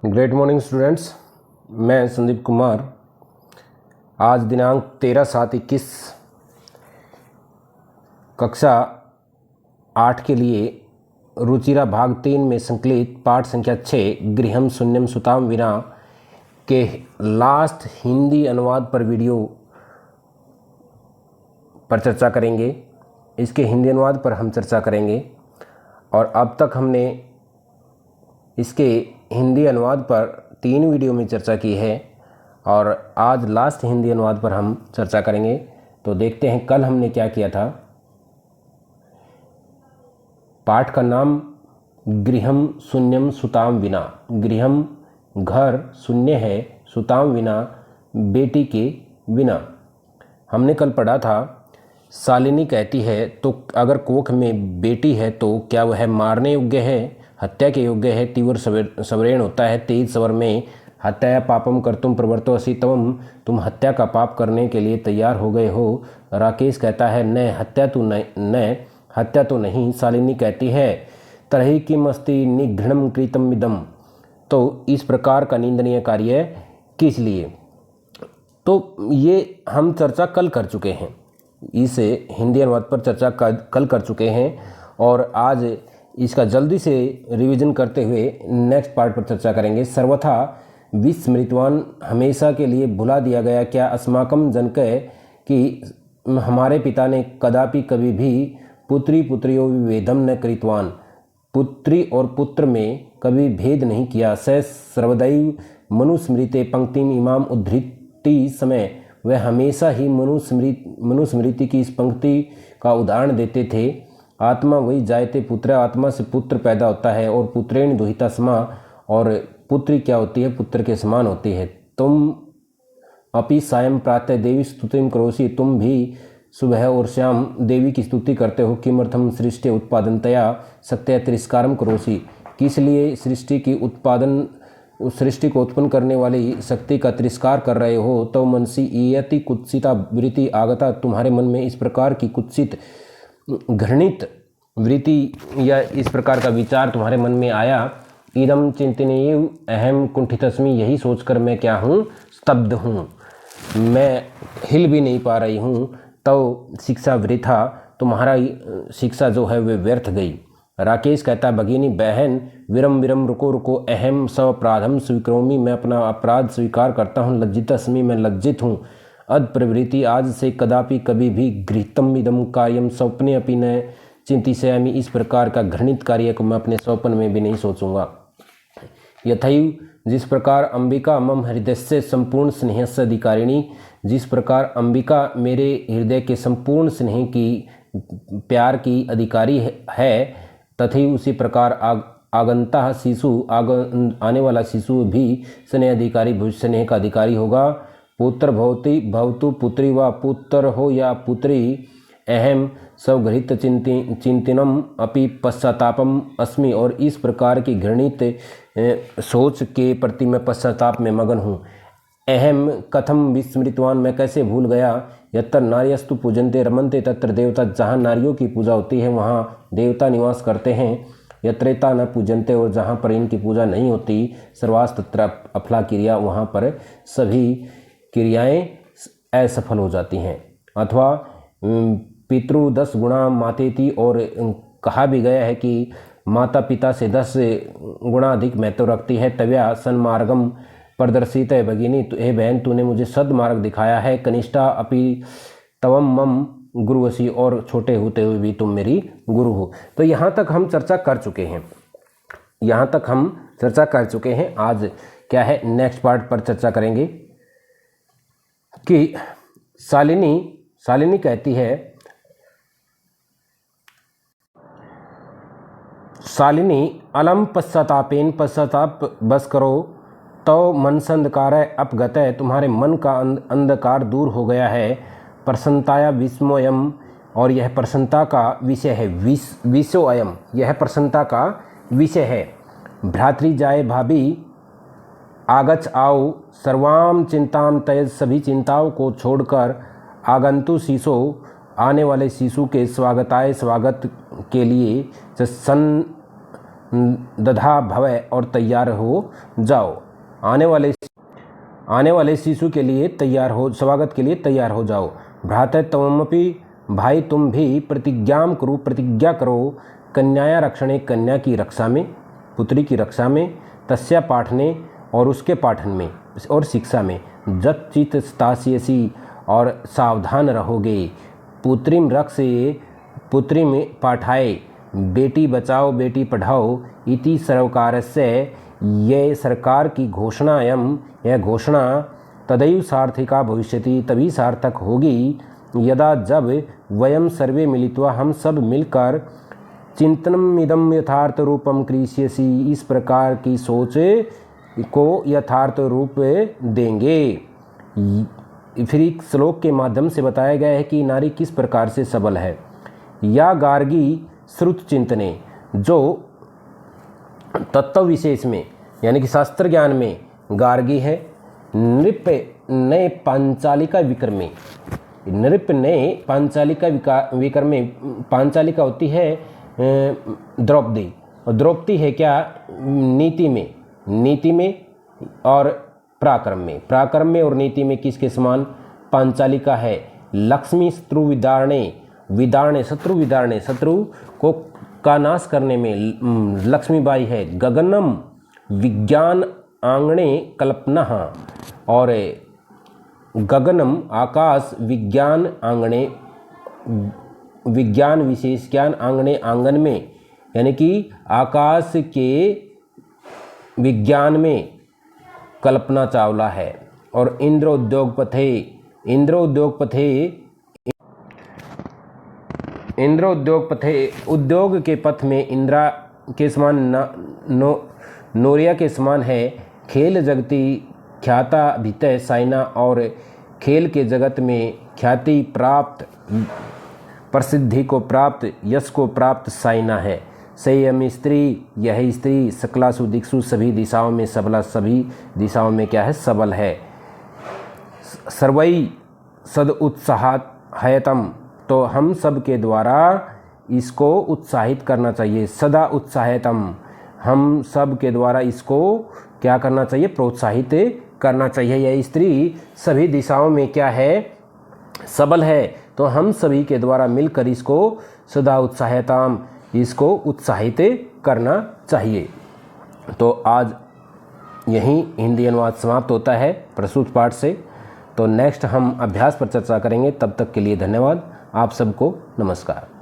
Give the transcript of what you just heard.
Great morning students, मैं संदीप कुमार। आज दिनांक 13/7/21 कक्षा 8 के लिए रुचिरा भाग 3 में संकलित पाठ संख्या 6 गृहम शून्यम सुताम विना के लास्ट हिंदी अनुवाद पर वीडियो पर चर्चा करेंगे। इसके हिंदी अनुवाद पर हम चर्चा करेंगे और अब तक हमने इसके हिंदी अनुवाद पर 3 वीडियो में चर्चा की है और आज लास्ट हिंदी अनुवाद पर हम चर्चा करेंगे। तो देखते हैं कल हमने क्या किया था। पाठ का नाम गृहम शून्यम सुताम विना। गृहम घर शून्य है, सुताम विना बेटी के बिना। हमने कल पढ़ा था शालिनी कहती है तो अगर कोख में बेटी है तो क्या वह मारने योग्य है, हत्या के योग्य है। तीव्र सवरेण होता है तेज स्वर में। हत्या पापम कर्तुम प्रवर्तोसि तवम, तुम हत्या का पाप करने के लिए तैयार हो गए हो। राकेश कहता है न हत्या तो नहीं। शालिनी कहती है तरही किम अस्ति निघृणम कृतम इदम, तो इस प्रकार का निंदनीय कार्य किस लिए। तो ये हम चर्चा कल कर चुके हैं, इस हिंदी अनुवाद पर चर्चा कल कर चुके हैं और आज इसका जल्दी से रिवीजन करते हुए नेक्स्ट पार्ट पर चर्चा करेंगे। सर्वथा विस्मृतवान, हमेशा के लिए भुला दिया गया। क्या अस्माकम जनकय कि हमारे पिता ने कदापि कभी भी पुत्री पुत्रियों विभेदम न कृतवान, पुत्री और पुत्र में कभी भेद नहीं किया। स सर्वदैव मनुस्मृते पंक्तिम इमाम उद्धृति समय, वह हमेशा ही मनुस्मृति की इस पंक्ति का उदाहरण देते थे। आत्मा वही जायते पुत्र, आत्मा से पुत्र पैदा होता है और पुत्रेण दुहिता समा, और पुत्री क्या होती है, पुत्र के समान होती है। तुम अपि सायं प्रातः देवी स्तुतिम करोसि, तुम भी सुबह और शाम देवी की स्तुति करते हो। किमर्थम सृष्टि उत्पादनतया सत्य तिरस्कारम करोसि, किस लिए सृष्टि की उत्पादन, उस सृष्टि को उत्पन्न करने वाली शक्ति का तिरस्कार कर रहे हो। तो मनसी इयति कुत्सिता वृत्ति आगता, तुम्हारे मन में इस प्रकार की कुत्सित घृणित वृत्ति या इस प्रकार का विचार तुम्हारे मन में आया। इदम चिंतनीय अहम कुंठितस्मि, यही सोचकर मैं क्या हूँ, स्तब्ध हूँ, मैं हिल भी नहीं पा रही हूँ। तो शिक्षा वृथा, तुम्हारा शिक्षा जो है वे व्यर्थ गई। राकेश कहता भगिनी बहन विरम विरम रुको रुको, अहम स्वपराधम स्वीकरोमि, मैं अपना अपराध स्वीकार करता हूँ। लज्जितस्मि, मैं लज्जित हूँ। अद प्रवृत्ति, आज से कदापि कभी भी गृहीतम इदम कार्यम स्वप्ने अपि न चिंतिष्यामि, इस प्रकार का घृणित कार्य को मैं अपने स्वप्न में भी नहीं सोचूंगा। यथैव, जिस प्रकार अंबिका मम हृदय से संपूर्ण स्नेहस्य अधिकारिणी, जिस प्रकार अंबिका मेरे हृदय के संपूर्ण स्नेह की, प्यार की अधिकारी है, तथैव उसी प्रकार आगंता शिशु, आने वाला शिशु भी स्नेह अधिकारी, भविष्य स्नेह का अधिकारी होगा। पुत्र भवती भवतु पुत्री, व पुत्र हो या पुत्री, अहम स्वगृहित चिंतनम अपि पश्चातापम अस्मि, और इस प्रकार की घृणित सोच के प्रति मैं पश्चाताप में मगन हूँ। अहम कथम विस्मृतवान, मैं कैसे भूल गया। यत्र नार्यस्तु पूजन्ते रमन्ते तत्र देवता, जहाँ नारियों की पूजा होती है वहाँ देवता निवास करते हैं। यत्रेता न पूजन्ते, और जहाँ पर इनकी पूजा नहीं होती, सर्वास तत्र अफला क्रिया, वहाँ पर सभी क्रियाएं असफल हो जाती हैं। अथवा पितृ 10 गुणा मातेति, और कहा भी गया है कि माता पिता से 10 गुणा अधिक महत्व रखती है। तव्या सन्मार्गम प्रदर्शित है भगिनी, हे बहन तूने मुझे सद्मार्ग दिखाया है। कनिष्ठा अपि तवम मम गुरुवसी, और छोटे होते हुए भी तुम मेरी गुरु हो। तो यहाँ तक हम चर्चा कर चुके हैं, आज क्या है, नेक्स्ट पार्ट पर चर्चा करेंगे कि शालिनी कहती है, शालिनी अलम पश्चातापेन, पश्चाताप बस करो। तो मनसंधकार अपगत है, तुम्हारे मन का अंधकार दूर हो गया है। प्रसन्नताया विस्मयम, और यह प्रसन्नता का विषय है। विषोयम, यह प्रसन्नता का विषय है। भ्रातृ जाए भाभी आगच आओ, सर्वाम चिंताम त्यज, सभी चिंताओं को छोड़कर आगंतु शिशो, आने वाले शिशु के स्वागत के लिए दधा भवय और तैयार हो जाओ। आने वाले शिशु के लिए तैयार हो, स्वागत के लिए तैयार हो जाओ। भ्रातः त्वमपि, भाई तुम भी प्रतिज्ञां कुरु, प्रतिज्ञा करो, कन्याया रक्षणे, कन्या की रक्षा में, पुत्री की रक्षा में, तस्या पाठने और उसके पाठन में और शिक्षा में, जत चित स्थास्यसि और सावधान रहोगे, पुत्रीम रक्षे, पुत्री में पाठाए, बेटी बचाओ बेटी पढ़ाओ, इति सर्वकारस्य, ये सरकार की घोषणायम, यह घोषणा तदैव सार्थिका भविष्यति, तभी सार्थक होगी, यदा जब वयम सर्वे मिलित्वा, हम सब मिलकर, चिंतनमिदं यथार्थ रूपम क्रियसी, इस प्रकार की सोच को यथार्थ रूप देंगे। फिर एक श्लोक के माध्यम से बताया गया है कि नारी किस प्रकार से सबल है। या गार्गी श्रुत चिंतने, जो तत्व विशेष में यानी कि शास्त्र ज्ञान में गार्गी है, नृप ने पांचालिका विक्रमे, नृप ने पांचालिका विक्रमे, पांचालिका होती है द्रौपदी, और द्रौपदी है क्या नीति में, नीति में और पराक्रम में और नीति में किसके समान पांचालिका है। लक्ष्मी शत्रु विदारणे, विदारणे शत्रु, विदारणे शत्रु को का नाश करने में लक्ष्मीबाई है। गगनम विज्ञान आंगणे कल्पना, और गगनम आकाश, विज्ञान आंगणे, विज्ञान विशेष ज्ञान, आंगणे आंगन में, यानी कि आकाश के विज्ञान में कल्पना चावला है। और इंद्र उद्योग पथे, इंद्र उद्योग पथे, इंद्र उद्योग पथे, उद्योग के पथ में इंद्रा के समान, नौरिया के समान है। खेल जगती ख्याता भितय साइना, और खेल के जगत में ख्याति प्राप्त, प्रसिद्धि को प्राप्त, यश को प्राप्त साइना है। संयम स्त्री, यह स्त्री सकलासु दिक्षु, सभी दिशाओं में सबला, सभी दिशाओं में क्या है सबल है। सर्वई सद उत्साहात हयतम, तो हम सब के द्वारा इसको उत्साहित करना चाहिए। सदा उत्साहितम, हम सब के द्वारा इसको क्या करना चाहिए, प्रोत्साहित करना चाहिए। यह स्त्री सभी दिशाओं में क्या है सबल है, तो हम सभी के द्वारा मिलकर इसको सदा उत्साहिताम, इसको उत्साहित करना चाहिए। तो आज यहीं हिंदी अनुवाद समाप्त होता है प्रस्तुत पाठ से। तो नेक्स्ट हम अभ्यास पर चर्चा करेंगे। तब तक के लिए धन्यवाद। आप सबको नमस्कार।